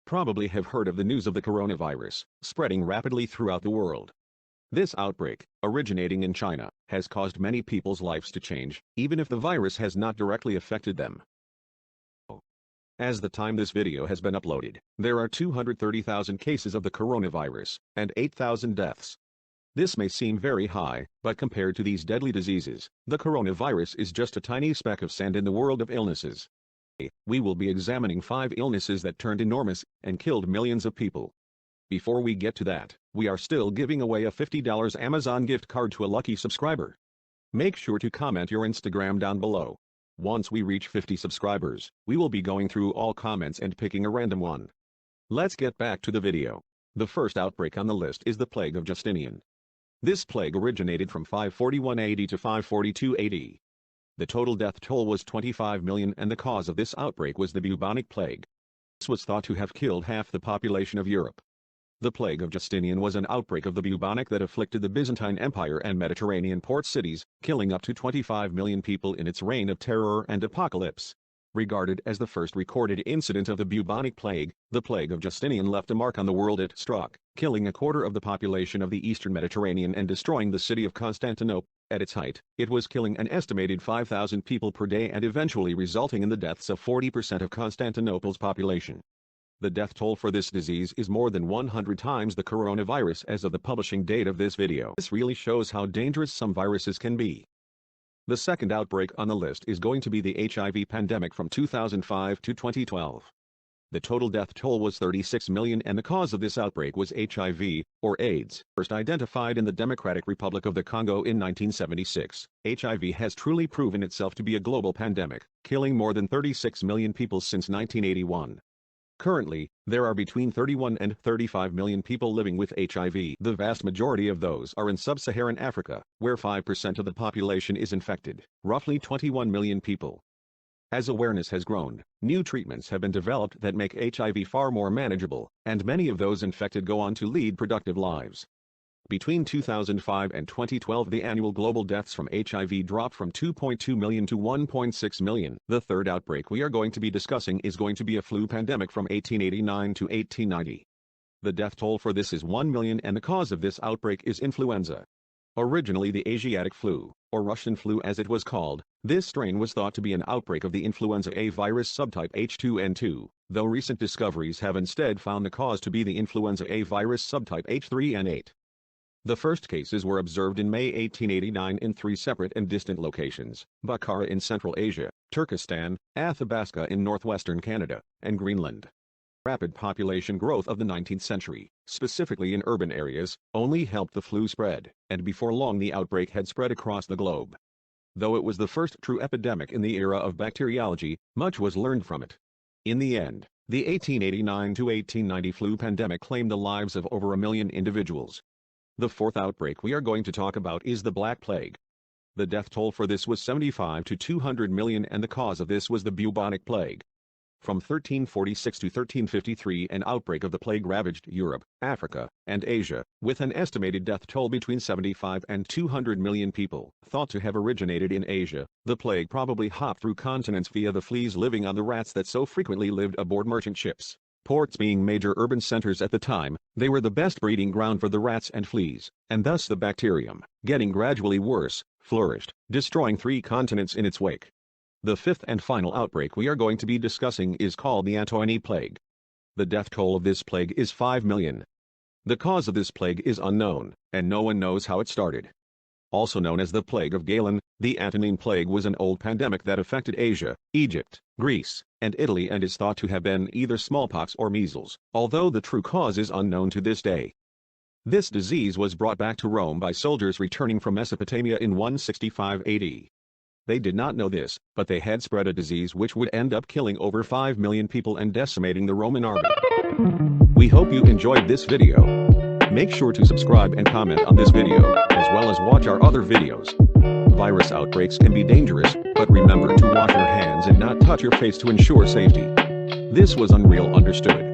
probably have heard of the news of the coronavirus, spreading rapidly throughout the world. This outbreak, originating in China, has caused many people's lives to change, even if the virus has not directly affected them. As the time this video has been uploaded, there are 230,000 cases of the coronavirus, and 8,000 deaths. This may seem very high, but compared to these deadly diseases, the coronavirus is just a tiny speck of sand in the world of illnesses. We will be examining 5 illnesses that turned enormous and killed millions of people. Before we get to that, we are still giving away a $50 Amazon gift card to a lucky subscriber. Make sure to comment your Instagram down below. Once we reach 50 subscribers, we will be going through all comments and picking a random one. Let's get back to the video. The first outbreak on the list is the plague of Justinian. This plague originated from 541 AD to 542 AD. The total death toll was 25 million, and the cause of this outbreak was the bubonic plague. This was thought to have killed half the population of Europe. The plague of Justinian was an outbreak of the bubonic that afflicted the Byzantine Empire and Mediterranean port cities, killing up to 25 million people in its reign of terror and apocalypse. Regarded as the first recorded incident of the bubonic plague, the plague of Justinian left a mark on the world it struck, killing a quarter of the population of the eastern Mediterranean and destroying the city of Constantinople. At its height, it was killing an estimated 5,000 people per day and eventually resulting in the deaths of 40% of Constantinople's population. The death toll for this disease is more than 100 times the coronavirus as of the publishing date of this video. This really shows how dangerous some viruses can be. The second outbreak on the list is going to be the HIV pandemic from 2005 to 2012. The total death toll was 36 million, and the cause of this outbreak was HIV, or AIDS, first identified in the Democratic Republic of the Congo in 1976. HIV has truly proven itself to be a global pandemic, killing more than 36 million people since 1981. Currently, there are between 31 and 35 million people living with HIV. The vast majority of those are in sub-Saharan Africa, where 5% of the population is infected, roughly 21 million people. As awareness has grown, new treatments have been developed that make HIV far more manageable, and many of those infected go on to lead productive lives. Between 2005 and 2012, the annual global deaths from HIV dropped from 2.2 million to 1.6 million. The third outbreak we are going to be discussing is going to be a flu pandemic from 1889 to 1890. The death toll for this is 1 million, and the cause of this outbreak is influenza. Originally the Asiatic flu, or Russian flu as it was called, this strain was thought to be an outbreak of the influenza A virus subtype H2N2, though recent discoveries have instead found the cause to be the influenza A virus subtype H3N8. The first cases were observed in May 1889 in 3 separate and distant locations: Bukhara in Central Asia, Turkestan, Athabasca in northwestern Canada, and Greenland. Rapid population growth of the 19th century, specifically in urban areas, only helped the flu spread, and before long the outbreak had spread across the globe. Though it was the first true epidemic in the era of bacteriology, much was learned from it. In the end, the 1889 to 1890 flu pandemic claimed the lives of over 1 million individuals. The fourth outbreak we are going to talk about is the Black Plague. The death toll for this was 75 to 200 million, and the cause of this was the bubonic plague. From 1346 to 1353, an outbreak of the plague ravaged Europe, Africa, and Asia, with an estimated death toll between 75 and 200 million people. Thought to have originated in Asia, the plague probably hopped through continents via the fleas living on the rats that so frequently lived aboard merchant ships. Ports being major urban centers at the time, they were the best breeding ground for the rats and fleas, and thus the bacterium, getting gradually worse, flourished, destroying 3 continents in its wake. The fifth and final outbreak we are going to be discussing is called the Antie Plague. The death toll of this plague is 5 million. The cause of this plague is unknown, and no one knows how it started. Also known as the Plague of Galen, the Antie Plague was an old pandemic that affected Asia, Egypt, Greece, and Italy, and is thought to have been either smallpox or measles, although the true cause is unknown to this day. This disease was brought back to Rome by soldiers returning from Mesopotamia in 165 AD. They did not know this, but they had spread a disease which would end up killing over 5 million people and decimating the Roman army. We hope you enjoyed this video. Make sure to subscribe and comment on this video, as well as watch our other videos. Virus outbreaks can be dangerous, but remember to wash your hands and not touch your face to ensure safety. This was Unreal Understood.